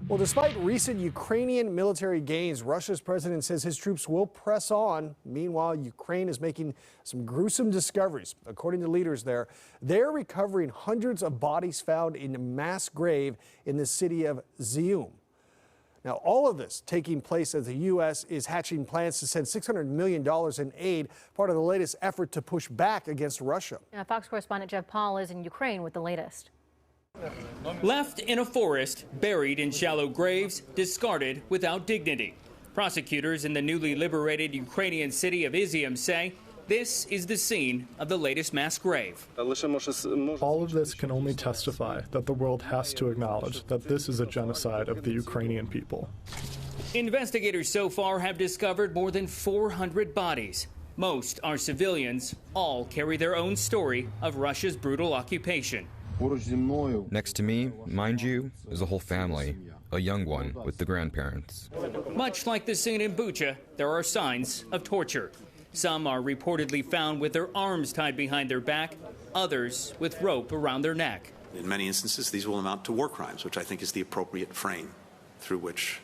Well, despite recent Ukrainian military gains, Russia's president says his troops will press on. Meanwhile, Ukraine is making some gruesome discoveries. According to leaders there, they're recovering hundreds of bodies found in a mass grave in the city of Zium. Now, all of this taking place as the U.S. is hatching plans to send $600 million in aid, part of the latest effort to push back against Russia. Fox correspondent Jeff Paul is in Ukraine with the latest. Left in a forest, buried in shallow graves, discarded without dignity. Prosecutors in the newly liberated Ukrainian city of Izium say this is the scene of the latest mass grave. All of this can only testify that the world has to acknowledge that this is a genocide of the Ukrainian people. Investigators so far have discovered more than 400 bodies. Most are civilians. All carry their own story of Russia's brutal occupation. Next to me, mind you, is a whole family, a young one with the grandparents. Much like the scene in Bucha, there are signs of torture. Some are reportedly found with their arms tied behind their back, others with rope around their neck. In many instances, these will amount to war crimes, which I think is the appropriate frame through which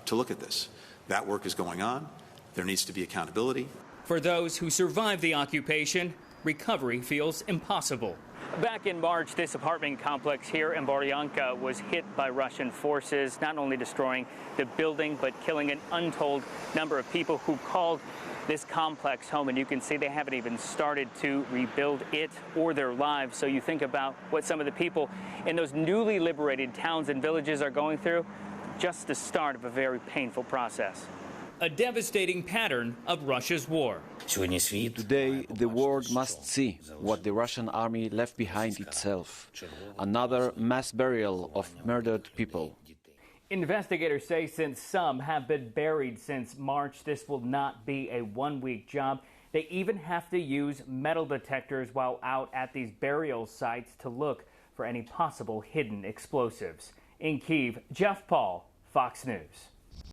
to look at this. That work is going on. There needs to be accountability. For those who survived the occupation, recovery feels impossible. Back in March, this apartment complex here in Boryanka was hit by Russian forces, not only destroying the building, but killing an untold number of people who called this complex home. And you can see they haven't even started to rebuild it or their lives. So you think about what some of the people in those newly liberated towns and villages are going through, just the start of a very painful process. A devastating pattern of Russia's war. Today, the world must see what the Russian army left behind itself. Another mass burial of murdered people. Investigators say since some have been buried since March, this will not be a one-week job. They even have to use metal detectors while out at these burial sites to look for any possible hidden explosives. In Kyiv, Jeff Paul, Fox News.